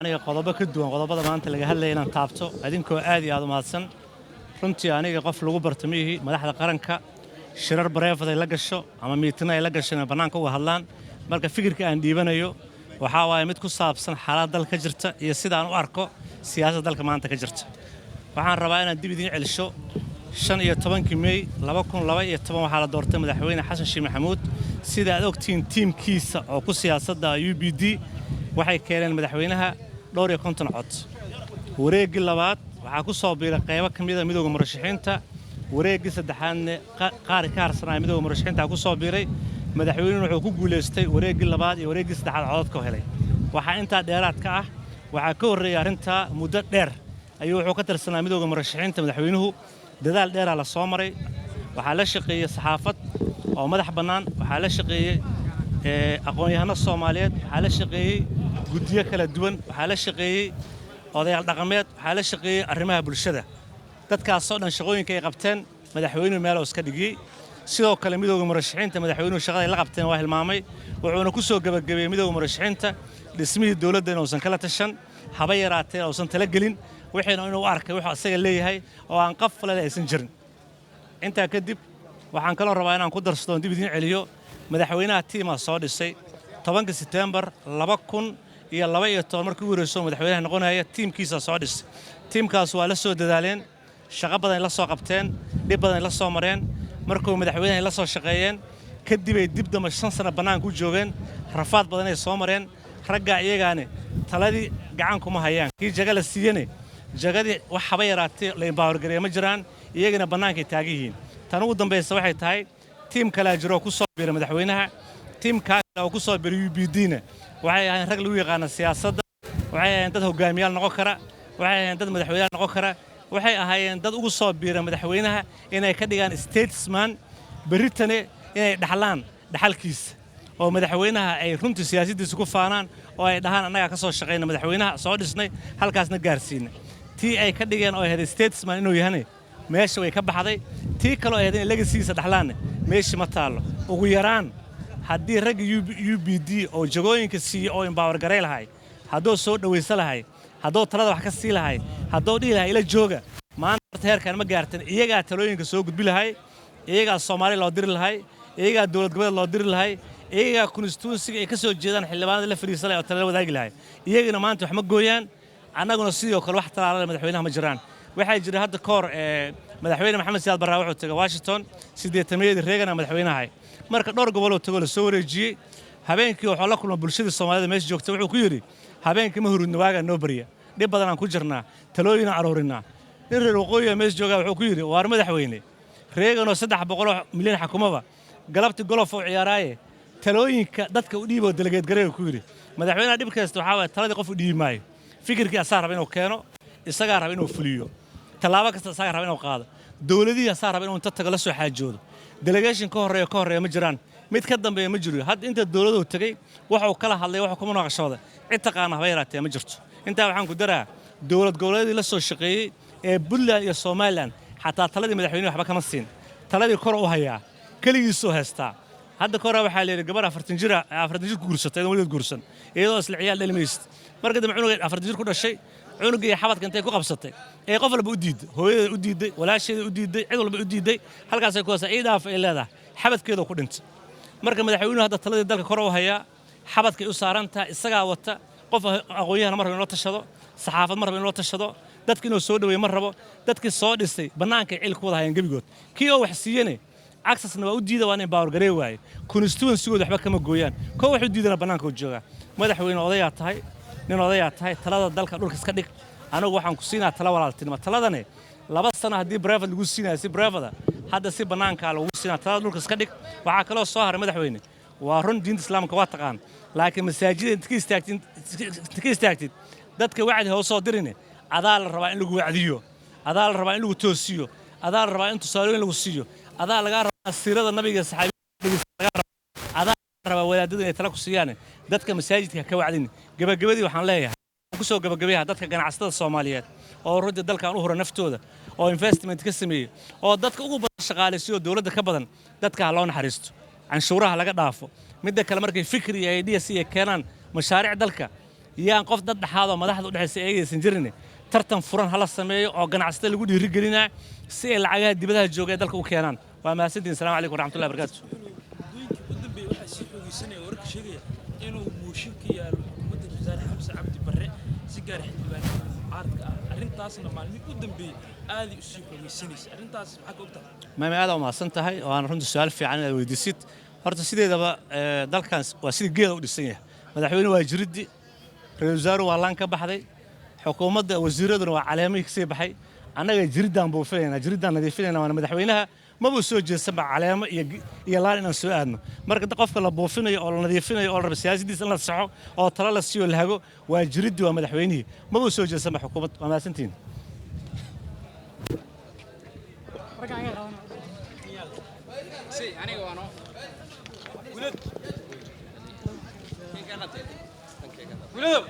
aniga qodobo ka duwan qodobada maanta laga hadlayay inaan taabto adinkoo aad iyo aad u mahadsan runtii aniga qof lagu bartamihi madaxda qaranka shirar bareefad ay la gasho ama miitina ay la gasho banaanka uga hadlaan marka fikirka aan dhiibanayo waxa waaye mid ku saabsan xaaladda dalka jirta iyo sida aan u arko siyaasadda dalka maanta ka jirta waxaan rabaa inaan dib idin celisho 15 May 2012 waxaa la doortay madaxweyne Xasan Sheikh Maxamuud sida aad ogtiin tiimkiisa oo ku siyaasadda UPD waxay keeneen madaxweynaha dhowr iyo 50 cod wareegii labaad waxaa ku soo biiray qaybo kamid ah midowga murashaxiinta wareegii saddexaadna qaar ka harsanaa midowga murashaxiinta ku soo biiray madaxweynuhu wuxuu ku guuleystay wareegii labaad iyo wareegii saddexaad codad ka helay waxa inta dheeraad ka ah waxa ka horeeyay arinta muddo dheer ayuu wuxuu ka tirsanaa midowga murashaxiinta madaxweynuhu dadaal dheer la soo maray waxa la shaqeeyay saxaafad oo madax bannaan waxa la shaqeeyay aqoon-yahano Soomaaliyeed waxa la shaqeeyay guddiyo kala duwan waxa la shaqeeyay odayaal dhaqameed waxa la shaqeeyay arrimaha bulshada dadkaas oo dhan shaqooyinka ay qabteen madaxweynuhu meel oo iska dhigay sidoo kale midowga murashaxiinta madaxweynuhu shaqada ay la qabteen waa hilmaamay wuxuuna ku soo gabagabay midowga murashaxiinta dhismihii dawladda inuu san kala tashan haba yaraatee oo san tala gelin waxayna inuu arkay waxa asaga leeyahay oo aan qaf falada aysan jirin inta kadib waxaan kala rabaa inaan ku darsado dib idin celiyo madaxweynaha tiima soo dhisay 10 September 2012 markii uu wareegso madaxweynaha noqonaya tiimkiisa soo dhisay tiimkaas waa la soo dadaaleen shaqo badan la soo qabteen dib badan la soo mareen markuu madaxweynaha la soo shaqeeyeen kadib ay dib dama 5 sano banaanka u joogeen rafaad badan ay soo mareen ragga iyagaane taladii gacan kuma hayaan kii jaga la siiyeen jagadii wax haba yaraatee la empower gareema jiraan iyagana banaanka taagan yihiin tan ugu dambaysa waxay tahay tiim kala jiro ku soo biiray madaxweynaha tiimka oo ku soo biiray UPD-na waxay ahayn rag lagu yaqaan siyaasadda waxay ahayn dad hogaamiyaal noqon kara waxay ahayn dad madaxweyne noqon kara waxay ahaayeen dad ugu soo biiray madaxweynaha inay ka dhigaan statesman baritane inay dhaxlaan dhaxalkiisa oo madaxweynaha ay runtii siyaasaddiisa ku faanaan oo ay dhahaan annaga ka soo shaqeynaa madaxweynaha soo dhisnay halkaasna gaarsiinay tii ay ka dhigeen oo ahayd statesman inuu yahay meesha way ka baxday tii kale oo ahayd in legacy-giisa dhaxlaan meesha ma taalo ugu yaraan haddii rag UPD oo jagooyinka siiyo oo empower garay lahay haddoo soo dhaweysan lahay haddoo talada wax ka sii lahay haddoo dhihi lahay ila jooga maanta heerkan ma gaartan iyagaa talooyinka soo gudbi lahay iyagaa Soomaali loo diri lahay iyagaa dawlad goboleed loo diri lahay iyagaa constituency ay ka soo jeedaan xildhibaanada la fariisanay oo talada wadaagi lahay iyagana maanta wax ma gooyaan annaguna sidoo kale wax talaala madaxweynaha ma jiraan waxay jira hadda koor madaxweyne Maxamed Siyaad Barre wuxuu tagay Washington 8 reegana madaxweynaha marka dhowr gobol oo tago la soo wareejiyay habeenkii wuxuu la kulmay bulshada Soomaalida meesha joogtay wuxuu ku yiri habeenkii ma hurudna waaga noo bariya dib badan aan ku jirnaa talooyin aroorinaa in reer waqooyi meesha jooga wuxuu ku yiri waar madaxweyne reegano 300 milyan xukuumada galabti golof oo ciyaaraaye talooyinka dadka u dhiibo delegeed gareey ku yiri madaxweynaha dib kasta waxa way taladii qof u dhiibmay fikirkii asaar raba inuu keeno isaga raba inuu fuliyo talaabo kasta isaga raba inuu qaado dawladii asaar raba inuu inta taga la soo xaajoodo delegation ka horeeya ma jiraan mid ka dambeeya ma jiro had inta dawladdu tagay waxa uu kala hadlay waxa kuma naqashooda cid taqaan haba yaraatee ma jirto inta waxaan ku daraa dawlad goboleedii la soo shaqeeyay ee Puntland iyo Somaliland xataa taladii madaxweynaha waxba kama siin taladii kor u hayaa kaligiisoo heestaa hadda kor waxa la yiri gabar 40 jir guursatay waligeed guursan iyadoo isla ciyaal dhalmayst marka dib cunuga 40 jir ku dhashay cunuga iyo xabadka intay ku qabsatay ee qof walba u diiday hooyada u diiday walaasheeda u diiday cid walba u diiday halkaas ay ku hoosay iidaaf ay leedahay xabadkeeda ku dhintay marka madaxweynuhu hadda taladii dalka kor u hayaa xabadkay u saarantaa isaga wata qof aqoon-yahan mar inuu tashado saxaafad mar inuu tashado dadka inuu soo dhaweey mar rabo dadkii soo dhisay banaanka cil ku wada hayeen gabigood kii oo wax siiyeen accessna waa u diiday waan empower gareey waay constituency-gooda waxba kama gooyaan koo wax u diidana banaanka u jooga madaxweyne odayaa tahay nin odayaa tahay talada dalka dhulka iska dhig anigu waxaan ku siinaa tala walaaltinimo taladane 2 sano hadii private lagu siinayo si private hadda si banaanka lagu siinaa talada dhulka iska dhig waxa kale oo soo haray madaxweyne waa run diinta islaamka waa taqaan laakiin masaajidda inta ka istaagtid dadka wacdi hoos soo dirine adaa la rabaa in lagu wacdiyo adaa la rabaa in lagu toosiyo adaa la rabaa in tusaalooyin lagu siiyo adaa laga rabaa siirada nabiga saxaabiga adaa rabaa wadaadada inay tala ku siiyaan dadka masaajidka ka wacdin gabagabadii waxaan leeyahay ku soo gabagabeeyaa dadka ganacsatada Soomaaliyeed oo runtii dalkan u hura naftooda oo investment ka sameeyay oo dadka ugu badan shaqaaleysiyo dawladda ka badan dadka loo naxariisto canshuuraha laga dhaafo midda kale markay fikri iyo ideas iyo keenan mashaariic dalka yaan qof dad dhaxaad oo madaxda u dhaxaysa eegaysan jirin tartan furan hala sameeyo oo ganacsatada lagu dhiirigelinaa si ay lacagaha dibadaha jooga ee dalka u keenaan waa mahadsantiin salaamu calaykum waraxmatullahi wabarakaatu waddooyinkii u dambeeyay waxaa sii xoogaysanaya wararka sheegaya inuu mooshin ka yaalo xukuumadda wasaare xamse cabdi barre si gaar xildhibaanada mucaaradka ah arrintaasna maalmihii u dambeeyey aaday u sii xoogaysanaysa arrintaas maxaa ka ogtahay maame aad u mahadsan tahay oo aan runtii su'aal fiican inaad weydiisid horta sideedaba dalkan waa sidii geeda u dhisan yahay madaxweyne waa jiriddi ra-iisul wasaaruhu waa laan ka baxday xukuumadda wasiiraduna waa caleemihii kasii baxay annaga jiriddaan buufinaynaa jiriddaan nadiifinaynaa waana madaxweynaha maba soo jeesanba caleemo iyo laan inaan soo aadno marka qofka la buufinayo oo la nadiifinayo oo la raba siyaasaddiisa in la saxo oo talo la siiyo la hago waa jiriddi waa madaxweynihii maba soo jeesanba xukuumad waa mahadsantihiin ولد